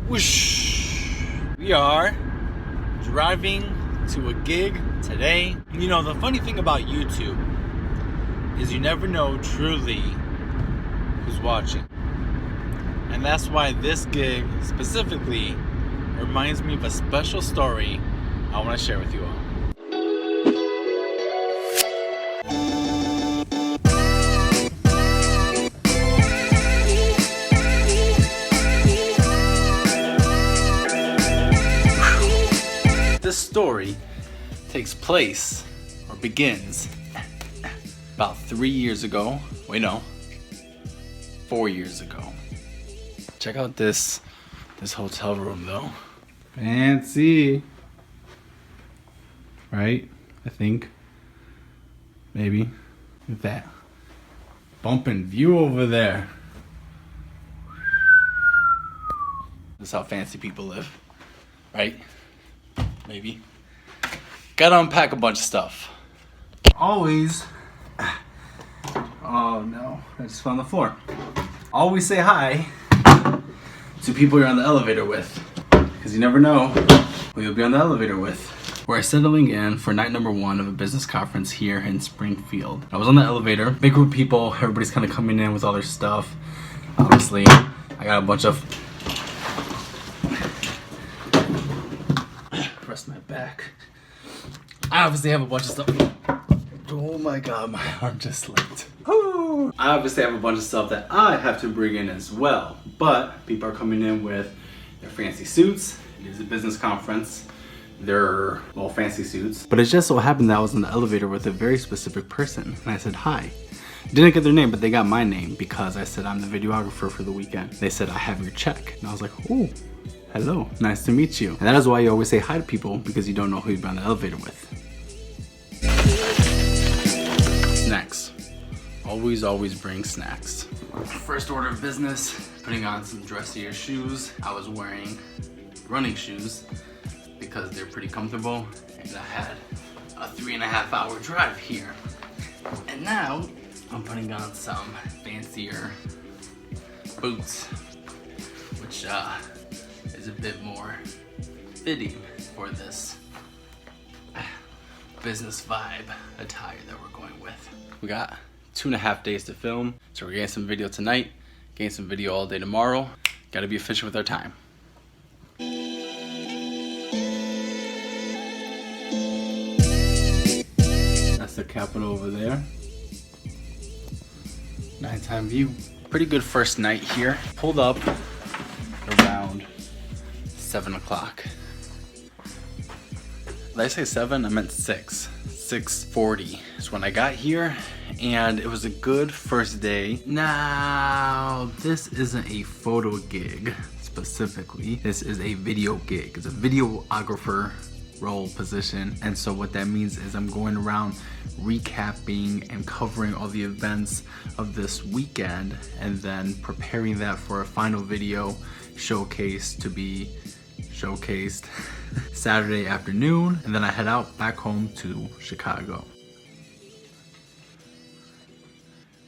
Whoosh! We are driving to a gig today. You know, the funny thing about YouTube is you never know truly who's watching. And that's why this gig specifically reminds me of a special story I want to share with you all. This story takes place, or begins, about 3 years ago. Wait, no, 4 years ago. Check out this hotel room though. Fancy. Right? I think. Maybe. Look at that bumping view over there. This is how fancy people live. Right? Maybe. Gotta unpack a bunch of stuff. Always. Oh no, I just fell on the floor. Always say hi to people you're on the elevator with, because you never know who you'll be on the elevator with. We're settling in for night number 1 of a business conference here in Springfield. I was on the elevator, big group of people, everybody's kind of coming in with all their stuff. Obviously, I got a bunch of rest my back. I obviously have a bunch of stuff. Oh my god, my arm just slipped. I obviously have a bunch of stuff that I have to bring in as well, but people are coming in with their fancy suits. It is a business conference. They're all fancy suits. But it just so happened that I was in the elevator with a very specific person, and I said hi. Didn't get their name, but they got my name because I said I'm the videographer for the weekend. They said, I have your check. And I was like, oh, hello, nice to meet you. And that is why you always say hi to people, because you don't know who you've been on the elevator with. Snacks. Always bring snacks. First order of business, putting on some dressier shoes. I was wearing running shoes because they're pretty comfortable, and I had a 3.5 hour drive here. And now I'm putting on some fancier boots, which is a bit more fitting for this business vibe attire that we're going with. We got 2.5 days to film, so we're getting some video tonight, getting some video all day tomorrow. Gotta be efficient with our time. That's the Capitol over there. Nighttime view. Pretty good first night here. Pulled up around 7 o'clock. Did I say 7? I meant 6. 6:40 is when I got here, and it was a good first day. Now, this isn't a photo gig specifically. This is a video gig. It's a videographer role position, and so what that means is I'm going around recapping and covering all the events of this weekend, and then preparing that for a final video showcase to be showcased Saturday afternoon, and then I head out back home to Chicago.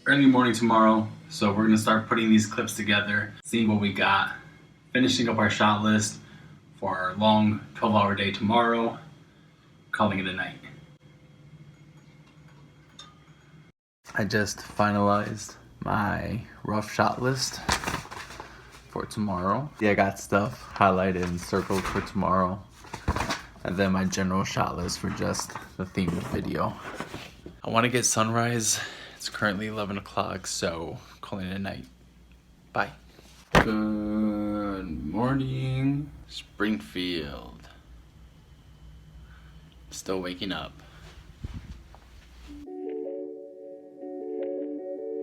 Early morning tomorrow, so we're gonna start putting these clips together, seeing what we got, finishing up our shot list for our long 12-hour day tomorrow, calling it a night. I just finalized my rough shot list for tomorrow. Yeah, I got stuff highlighted and circled for tomorrow, and then my general shot list for just the theme of the video. I want to get sunrise. It's currently 11 o'clock, so calling it a night. Bye. Good morning, Springfield. Still waking up.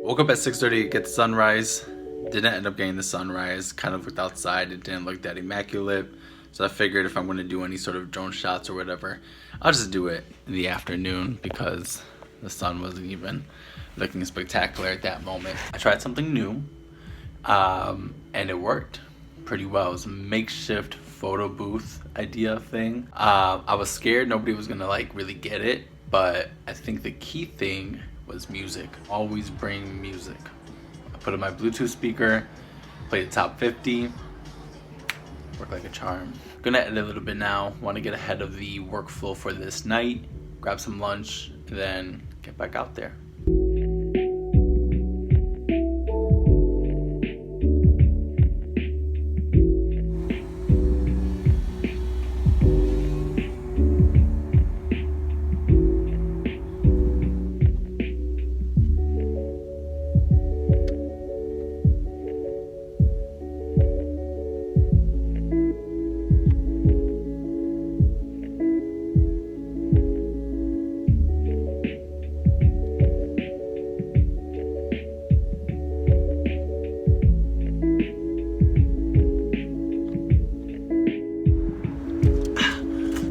Woke up at 6:30 to get the sunrise. Didn't end up getting the sunrise. Kind of looked outside. It didn't look that immaculate. So I figured if I'm going to do any sort of drone shots or whatever, I'll just do it in the afternoon, because the sun wasn't even looking spectacular at that moment. I tried something new, and it worked pretty well. It was a makeshift photo booth idea thing. I was scared nobody was gonna like really get it, but I think the key thing was music. Always bring music. I put in my Bluetooth speaker, played the top 50, Work like a charm. Gonna edit a little bit now. Want to get ahead of the workflow for this night. Grab some lunch, and then get back out there.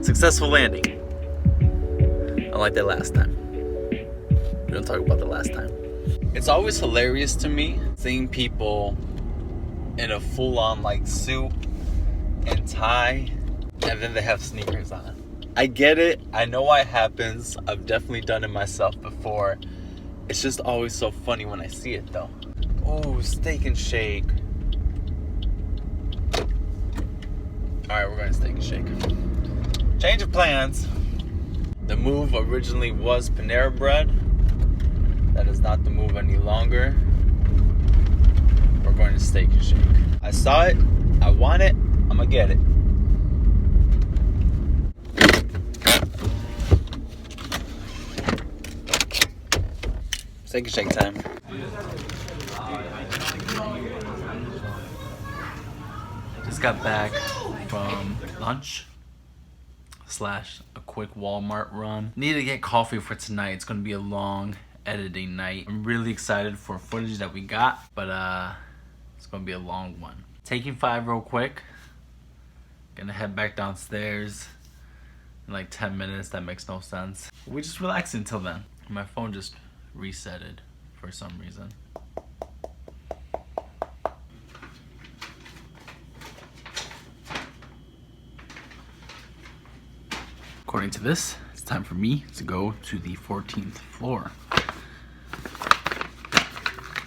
Successful landing. Unlike that last time. We don't talk about the last time. It's always hilarious to me seeing people in a full-on like suit and tie, and then they have sneakers on. I get it. I know why it happens. I've definitely done it myself before. It's just always so funny when I see it though. Oh, Steak and Shake. Alright, we're going to Steak and Shake. Change of plans. The move originally was Panera Bread. That is not the move any longer. We're going to Steak and Shake. I saw it. I want it. I'm gonna get it. Steak and Shake time. Just got back from lunch. / a quick Walmart run. Need to get coffee for tonight. It's gonna be a long editing night. I'm really excited for footage that we got, but it's gonna be a long one. Taking 5 real quick. Gonna head back downstairs in like 10 minutes. That makes no sense. We just relax until then. My phone just resetted for some reason. According to this, it's time for me to go to the 14th floor.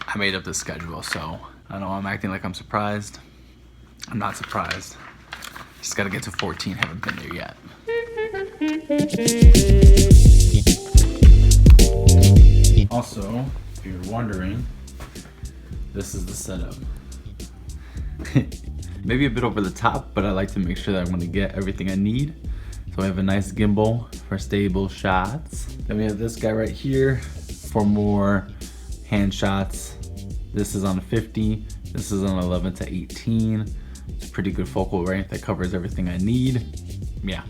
I made up this schedule, so I know I'm acting like I'm surprised. I'm not surprised. Just gotta get to 14, haven't been there yet. Also, if you're wondering, this is the setup. Maybe a bit over the top, but I like to make sure that I'm gonna get everything I need. So we have a nice gimbal for stable shots. Then we have this guy right here for more hand shots. This is on a 50. This is on 11 to 18. It's a pretty good focal length that covers everything I need. Yeah.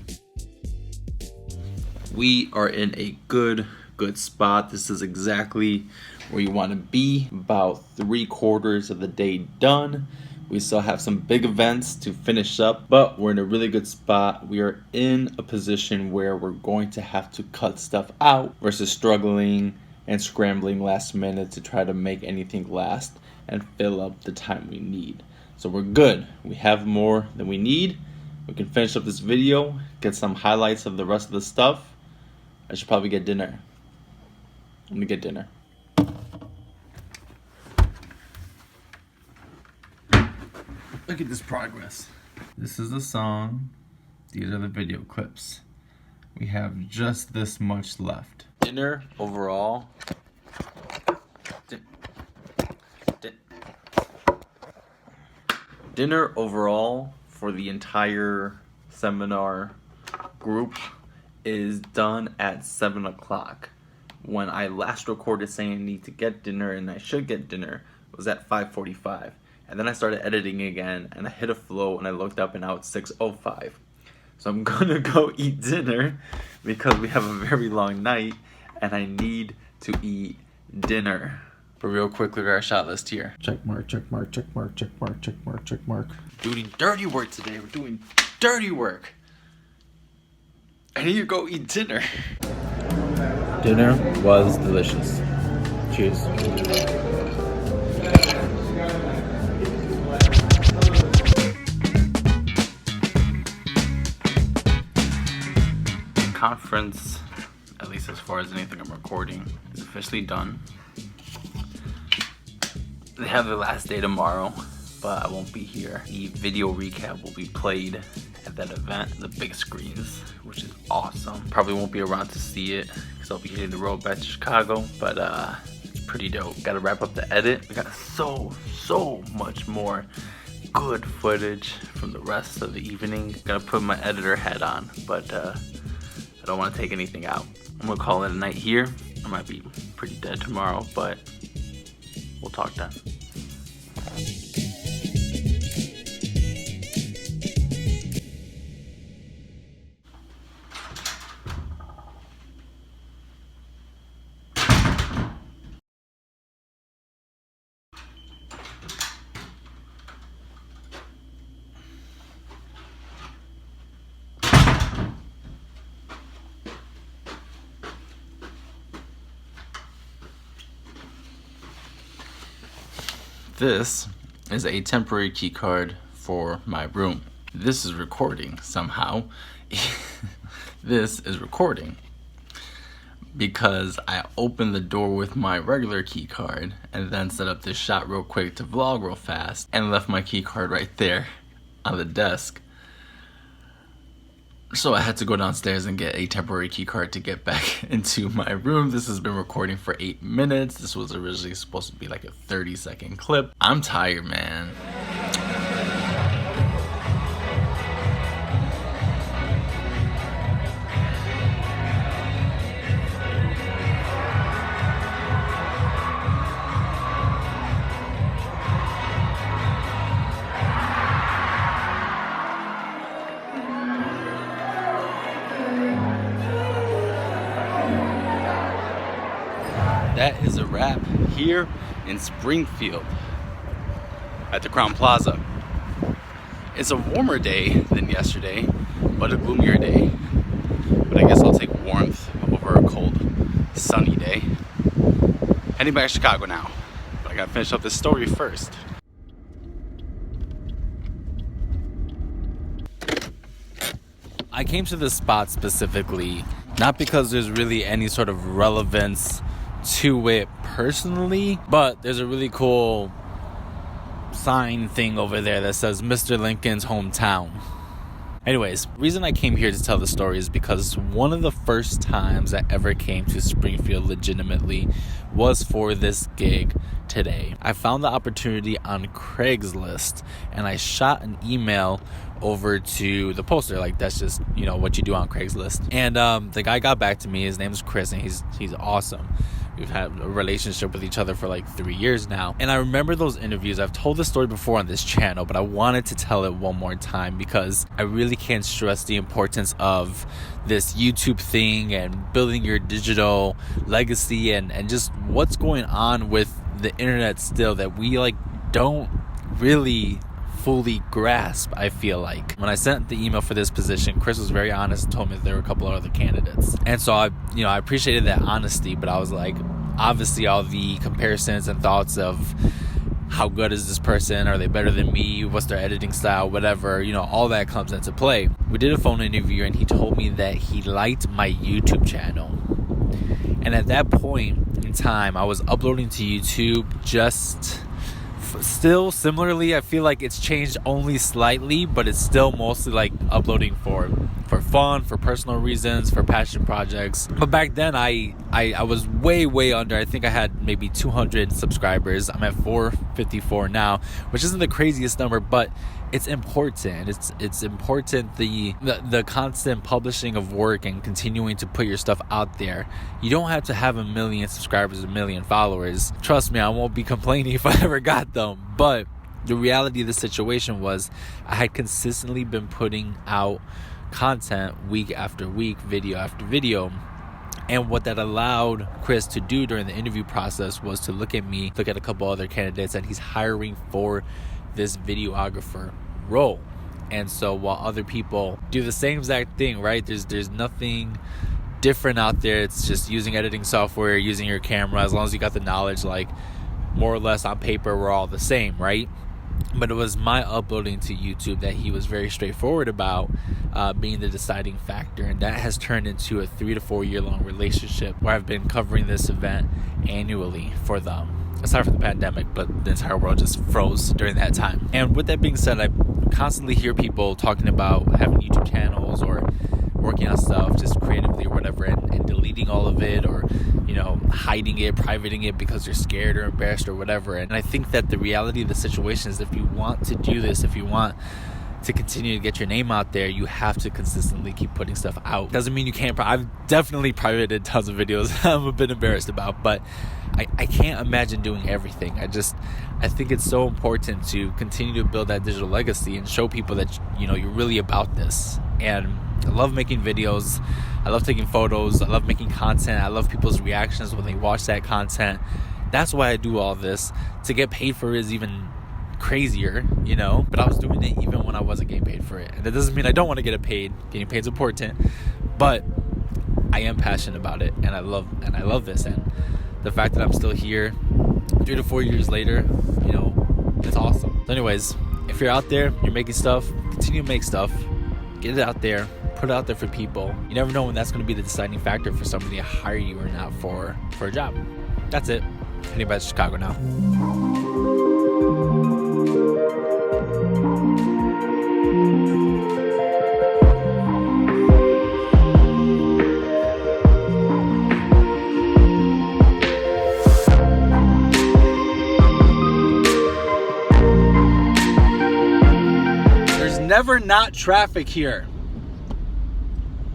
We are in a good spot. This is exactly where you want to be. About 3/4 of the day done. We still have some big events to finish up, but we're in a really good spot. We are in a position where we're going to have to cut stuff out versus struggling and scrambling last minute to try to make anything last and fill up the time we need. So we're good. We have more than we need. We can finish up this video, get some highlights of the rest of the stuff. I should probably get dinner. I'm gonna get dinner. Look at this progress. This is the song. These are the video clips. We have just this much left. Dinner overall. Dinner overall for the entire seminar group is done at 7 o'clock. When I last recorded saying I need to get dinner and I should get dinner, it was at 5:45. And then I started editing again and I hit a flow and I looked up and now it's 6:05. So I'm gonna go eat dinner because we have a very long night and I need to eat dinner. But real quick, look at our shot list here. Check mark, check mark, check mark, check mark, check mark, check mark. Doing dirty work today. We're doing dirty work. I need to go eat dinner. Dinner was delicious. Cheers. Conference, at least as far as anything I'm recording, is officially done. They have the last day tomorrow. but I won't be here. The video recap will be played at that event, the big screens, which is awesome. Probably won't be around to see it because I'll be hitting the road back to Chicago, but it's pretty dope. Gotta wrap up the edit. We got so much more good footage from the rest of the evening. Gotta put my editor hat on, but I don't want to take anything out. I'm gonna call it a night here. I might be pretty dead tomorrow, but we'll talk then. This is a temporary key card for my room. This is recording somehow. This is recording because I opened the door with my regular key card and then set up this shot real quick to vlog real fast and left my key card right there on the desk. So I had to go downstairs and get a temporary key card to get back into my room. This has been recording for 8 minutes. This was originally supposed to be like a 30-second clip. I'm tired, man. That is a wrap here in Springfield at the Crown Plaza. It's a warmer day than yesterday, but a gloomier day. But I guess I'll take warmth over a cold, sunny day. Heading back to Chicago now, but I gotta finish up this story first. I came to this spot specifically, not because there's really any sort of relevance to it personally, but there's a really cool sign thing over there that says Mr. Lincoln's hometown. Anyways, the reason I came here to tell the story is because one of the first times I ever came to Springfield legitimately was for this gig today. I found the opportunity on Craigslist and I shot an email over to the poster. Like, that's just, you know, what you do on Craigslist. And the guy got back to me. His name is Chris and he's awesome. We've had a relationship with each other for like 3 years now. And I remember those interviews. I've told the story before on this channel, but I wanted to tell it one more time because I really can't stress the importance of this YouTube thing and building your digital legacy and just what's going on with the internet still that we like don't really fully grasp. I feel like when I sent the email for this position, Chris was very honest and told me that there were a couple of other candidates, and so I appreciated that honesty, but I was like, obviously all the comparisons and thoughts of how good is this person, are they better than me, what's their editing style, whatever, all that comes into play. We did a phone interview and he told me that he liked my YouTube channel, and at that point in time I was uploading to YouTube just still similarly. I feel like it's changed only slightly, but it's still mostly like uploading for fun, for personal reasons, for passion projects. But back then I was way under. I think I had maybe 200 subscribers. I'm at 454 now, which isn't the craziest number, but it's important. It's important, the constant publishing of work and continuing to put your stuff out there. You don't have to have 1 million subscribers, 1 million followers. Trust me, I won't be complaining if I ever got them. But the reality of the situation was I had consistently been putting out content week after week, video after video. And what that allowed Chris to do during the interview process was to look at me, look at a couple other candidates, and he's hiring for this videographer role. And so while other people do the same exact thing, right? There's nothing different out there. It's just using editing software, using your camera. As long as you got the knowledge, like more or less on paper, we're all the same, right? But it was my uploading to YouTube that he was very straightforward about being the deciding factor. And that has turned into a 3 to 4 year long relationship where I've been covering this event annually for them. aside from the pandemic, but the entire world just froze during that time. And with that being said, I constantly hear people talking about having YouTube channels or working on stuff just creatively or whatever, and deleting all of it, or hiding it, privating it because you're scared or embarrassed or whatever. And I think that the reality of the situation is, if you want to do this, if you want to continue to get your name out there, you have to consistently keep putting stuff out. Doesn't mean you can't. I've definitely privated tons of videos I'm a bit embarrassed about, but I can't imagine doing everything. I think it's so important to continue to build that digital legacy and show people that you're really about this. And I love making videos, I love taking photos, I love making content, I love people's reactions when they watch that content. That's why I do all this. To get paid for it is even crazier, but I was doing it even when I wasn't getting paid for it. And that doesn't mean I don't want to get paid. Getting paid is important, but I am passionate about it, and I love this. And the fact that I'm still here 3 to 4 years later, it's awesome. So anyways, if you're out there, you're making stuff, continue to make stuff, get it out there, put it out there for people. You never know when that's going to be the deciding factor for somebody to hire you or not for a job. That's it. Heading back to Chicago now. There's never not traffic here.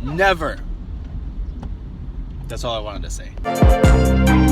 Never. That's all I wanted to say.